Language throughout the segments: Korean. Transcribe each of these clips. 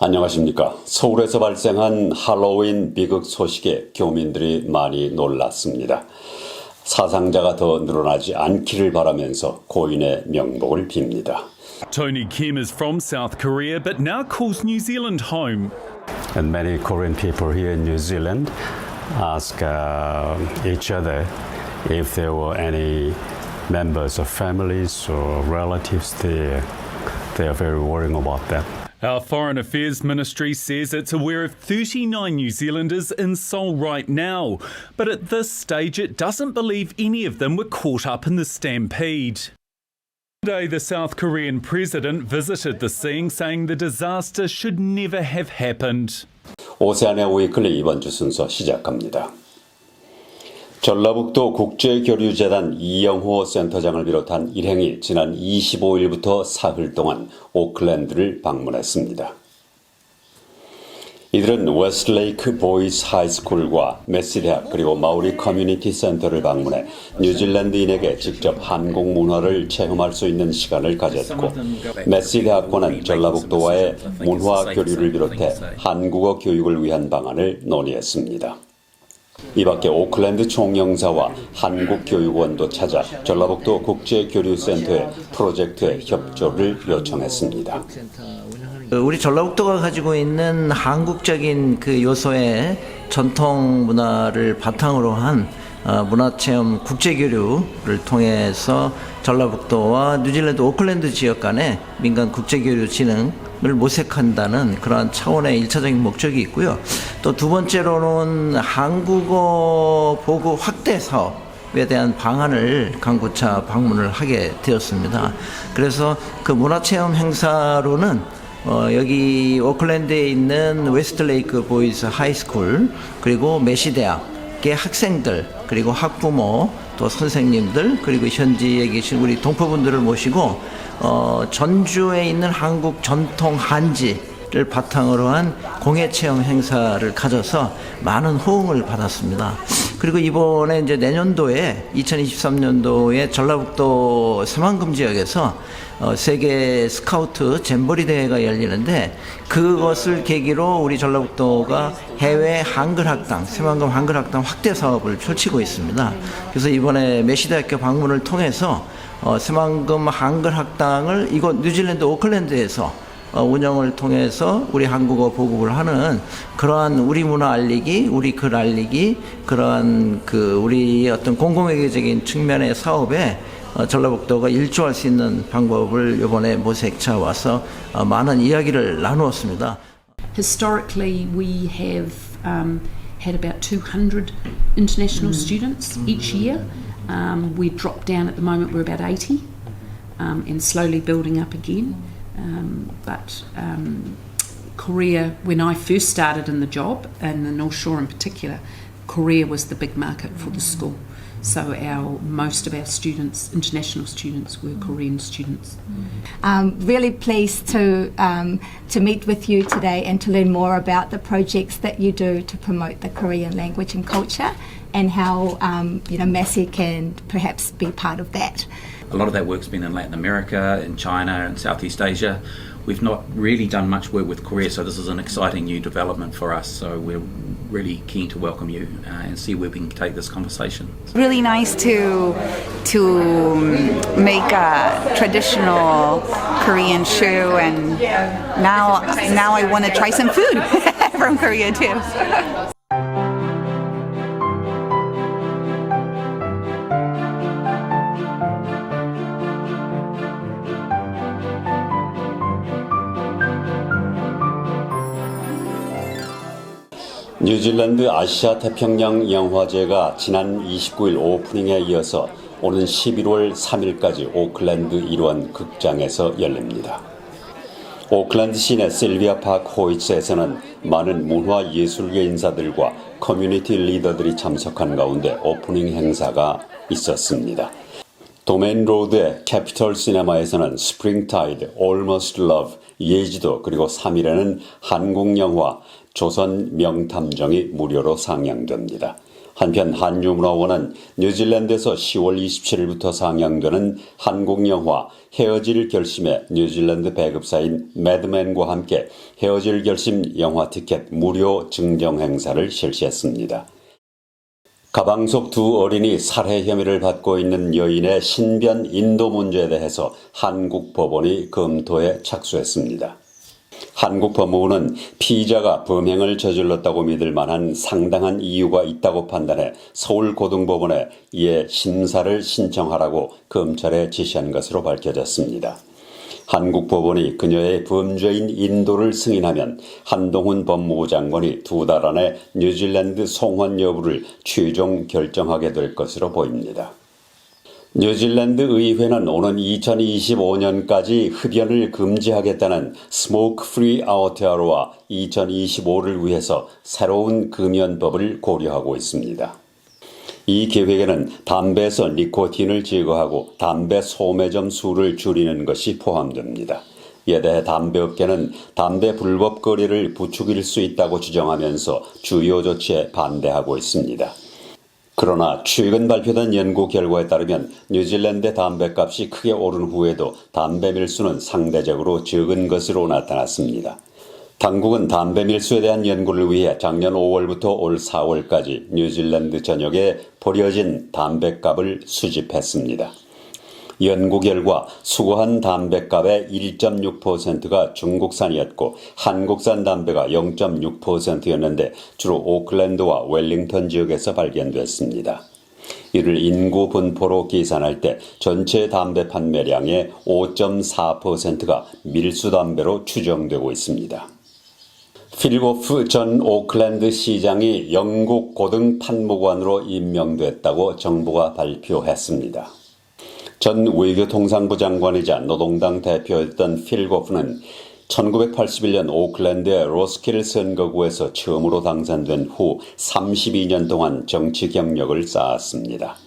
안녕하십니까. 서울에서 발생한 할로윈 비극 소식에 교민들이 많이 놀랐습니다. 사상자가 더 늘어나지 않기를 바라면서 고인의 명복을 빕니다. Tony Kim is from South Korea but now calls New Zealand home. And many Korean people here in New Zealand ask each other if there were any members of families or relatives there. They are very worrying about that. Our Foreign Affairs Ministry says it's aware of 39 New Zealanders in Seoul right now, but at this stage it doesn't believe any of them were caught up in the stampede. Today, the South Korean president visited the scene, saying the disaster should never have happened. 오세아니아 위클리 이번 주 순서 시작합니다. 전라북도 국제교류재단 이영호 센터장을 비롯한 일행이 지난 25일부터 사흘 동안 오클랜드를 방문했습니다. 이들은 웨스트레이크 보이스 하이스쿨과 메시 대학 그리고 마우리 커뮤니티 센터를 방문해 뉴질랜드인에게 직접 한국 문화를 체험할 수 있는 시간을 가졌고, 메시 대학과는 전라북도와의 문화 교류를 비롯해 한국어 교육을 위한 방안을 논의했습니다. 이 밖에 오클랜드 총영사와 한국교육원도 찾아 전라북도 국제교류센터의 프로젝트에 협조를 요청했습니다. 우리 전라북도가 가지고 있는 한국적인 그 요소의 전통 문화를 바탕으로 한 문화체험 국제교류를 통해서 전라북도와 뉴질랜드 오클랜드 지역 간의 민간 국제교류 진흥을 모색한다는 그러한 차원의 1차적인 목적이 있고요. 또 두 번째로는 한국어 보급 확대 사업에 대한 방안을 간구차 방문을 하게 되었습니다. 그래서 그 문화체험 행사로는 여기 오클랜드에 있는 웨스트레이크 보이스 하이스쿨 그리고 메시 대학의 학생들 그리고 학부모 또 선생님들 그리고 현지에 계신 우리 동포분들을 모시고 전주에 있는 한국 전통 한지를 바탕으로 한 공예체험 행사를 가져서 많은 호응을 받았습니다. 그리고 이번에 이제 내년도에 2023년도에 전라북도 새만금 지역에서 세계 스카우트 잼버리 대회가 열리는데, 그것을 계기로 우리 전라북도가 해외 한글학당, 새만금 한글학당 확대 사업을 펼치고 있습니다. 그래서 이번에 메시대학교 방문을 통해서 새만금 한글학당을 이곳 뉴질랜드 오클랜드에서 운영을 통해서 우리 한국어 보급을 하는 그러한 우리 문화 알리기, 우리 글 알리기, 그러한 그 우리 어떤 공공외교적인 측면의 사업에 전라북도가 일조할 수 있는 방법을 이번에 모색차 와서 많은 이야기를 나누었습니다. Historically, we have had about 200 international students each year. We dropped down at the moment, we're about 80 and slowly building up again. But Korea, when I first started in the job, and the North Shore in particular, Korea was the big market for the school. So most of our students, international students, were Korean students. Really pleased to meet with you today and to learn more about the projects that you do to promote the Korean language and culture, and how Massey can perhaps be part of that. A lot of that work's been in Latin America, in China, and Southeast Asia. We've not really done much work with Korea, so this is an exciting new development for us. So we're really keen to welcome you and see where we can take this conversation. Really nice to make a traditional Korean shoe, and now I want to try some food from Korea too. 뉴질랜드 아시아 태평양 영화제가 지난 29일 오프닝에 이어서 오는 11월 3일까지 오클랜드 일원 극장에서 열립니다. 오클랜드 시내 실비아 파크 호이츠에서는 많은 문화예술계 인사들과 커뮤니티 리더들이 참석한 가운데 오프닝 행사가 있었습니다. 도메인 로드의 캐피털 시네마에서는 스프링타이드, Almost Love, 예지도 그리고 3일에는 한국 영화 조선 명탐정이 무료로 상영됩니다. 한편 한유문화원은 뉴질랜드에서 10월 27일부터 상영되는 한국 영화 헤어질 결심의 뉴질랜드 배급사인 매드맨과 함께 헤어질 결심 영화 티켓 무료 증정 행사를 실시했습니다. 가방 속 두 어린이 살해 혐의를 받고 있는 여인의 신변 인도 문제에 대해서 한국 법원이 검토에 착수했습니다. 한국 법무부는 피의자가 범행을 저질렀다고 믿을 만한 상당한 이유가 있다고 판단해 서울고등법원에 이에 심사를 신청하라고 검찰에 지시한 것으로 밝혀졌습니다. 한국 법원이 그녀의 범죄인 인도를 승인하면 한동훈 법무부 장관이 2달 안에 뉴질랜드 송환 여부를 최종 결정하게 될 것으로 보입니다. 뉴질랜드 의회는 오는 2025년까지 흡연을 금지하겠다는 스모크 프리 아우트아로와 2025를 위해서 새로운 금연법을 고려하고 있습니다. 이 계획에는 담배에서 니코틴을 제거하고 담배 소매점 수를 줄이는 것이 포함됩니다. 이에 대해 담배업계는 담배 불법 거래를 부추길 수 있다고 주장하면서 주요 조치에 반대하고 있습니다. 그러나 최근 발표된 연구 결과에 따르면 뉴질랜드 담배값이 크게 오른 후에도 담배 밀수는 상대적으로 적은 것으로 나타났습니다. 당국은 담배 밀수에 대한 연구를 위해 작년 5월부터 올 4월까지 뉴질랜드 전역에 버려진 담배값을 수집했습니다. 연구 결과 수거한 담배값의 1.6%가 중국산이었고 한국산 담배가 0.6%였는데 주로 오클랜드와 웰링턴 지역에서 발견됐습니다. 이를 인구 분포로 계산할 때 전체 담배 판매량의 5.4%가 밀수 담배로 추정되고 있습니다. 필고프 전 오클랜드 시장이 영국 고등 판무관으로 임명됐다고 정부가 발표했습니다. 전 외교통상부 장관이자 노동당 대표였던 필고프는 1981년 오클랜드의 로스킬 선거구에서 처음으로 당선된 후 32년 동안 정치 경력을 쌓았습니다.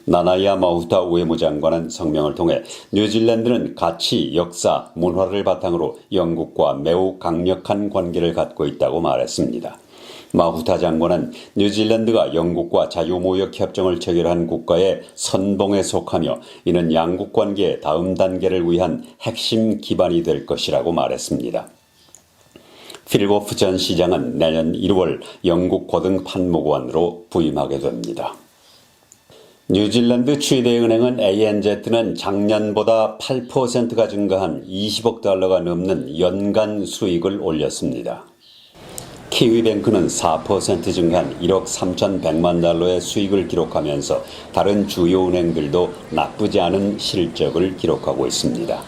나나야 마후타 외무장관은 성명을 통해 뉴질랜드는 가치, 역사, 문화를 바탕으로 영국과 매우 강력한 관계를 갖고 있다고 말했습니다. 마후타 장관은 뉴질랜드가 영국과 자유무역 협정을 체결한 국가의 선봉에 속하며 이는 양국 관계의 다음 단계를 위한 핵심 기반이 될 것이라고 말했습니다. 필고프 전 시장은 내년 1월 영국 고등 판무관으로 부임하게 됩니다. 뉴질랜드 최대 은행은 ANZ는 작년보다 8%가 증가한 20억 달러가 넘는 연간 수익을 올렸습니다. 키위뱅크는 4% 증가한 1억 3,100만 달러의 수익을 기록하면서 다른 주요 은행들도 나쁘지 않은 실적을 기록하고 있습니다.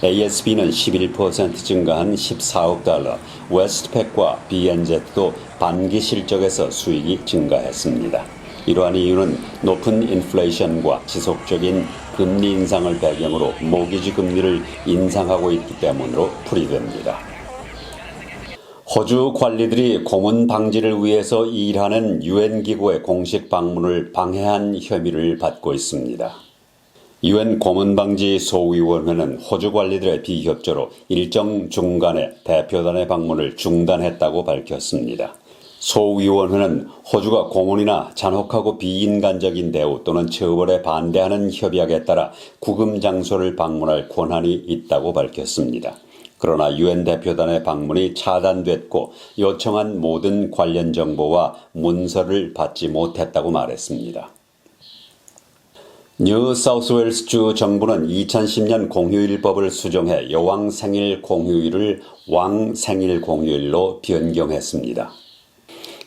ASB는 11% 증가한 14억 달러, 웨스트팩과 BNZ도 반기 실적에서 수익이 증가했습니다. 이러한 이유는 높은 인플레이션과 지속적인 금리 인상을 배경으로 모기지 금리를 인상하고 있기 때문으로 풀이됩니다. 호주 관리들이 고문 방지를 위해서 일하는 유엔기구의 공식 방문을 방해한 혐의를 받고 있습니다. 유엔 고문방지 소위원회는 호주 관리들의 비협조로 일정 중간에 대표단의 방문을 중단했다고 밝혔습니다. 소위원회는 호주가 고문이나 잔혹하고 비인간적인 대우 또는 처벌에 반대하는 협약에 따라 구금 장소를 방문할 권한이 있다고 밝혔습니다. 그러나 유엔 대표단의 방문이 차단됐고 요청한 모든 관련 정보와 문서를 받지 못했다고 말했습니다. 뉴 사우스웨일스주 정부는 2010년 공휴일법을 수정해 여왕 생일 공휴일을 왕 생일 공휴일로 변경했습니다.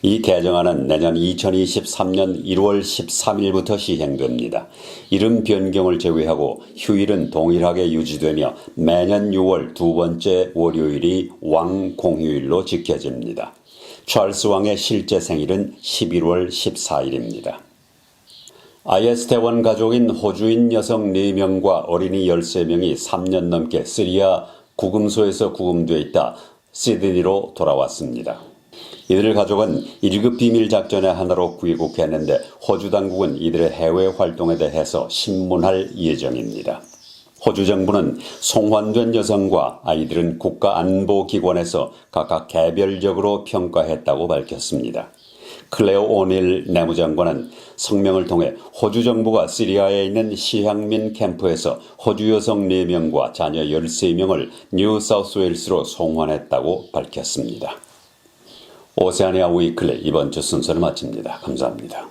이 개정안은 내년 2023년 1월 13일부터 시행됩니다. 이름 변경을 제외하고 휴일은 동일하게 유지되며 매년 6월 두 번째 월요일이 왕 공휴일로 지켜집니다. 찰스 왕의 실제 생일은 11월 14일입니다. IS 대원 가족인 호주인 여성 4명과 어린이 13명이 3년 넘게 시리아 구금소에서 구금되어 있다 시드니로 돌아왔습니다. 이들 가족은 1급 비밀 작전의 하나로 귀국했는데 호주 당국은 이들의 해외 활동에 대해서 신문할 예정입니다. 호주 정부는 송환된 여성과 아이들은 국가안보기관에서 각각 개별적으로 평가했다고 밝혔습니다. 클레어 오닐 내무장관은 성명을 통해 호주 정부가 시리아에 있는 시향민 캠프에서 호주 여성 4명과 자녀 13명을 뉴 사우스웨일스로 송환했다고 밝혔습니다. 오세아니아 위클리 이번 주 순서를 마칩니다. 감사합니다.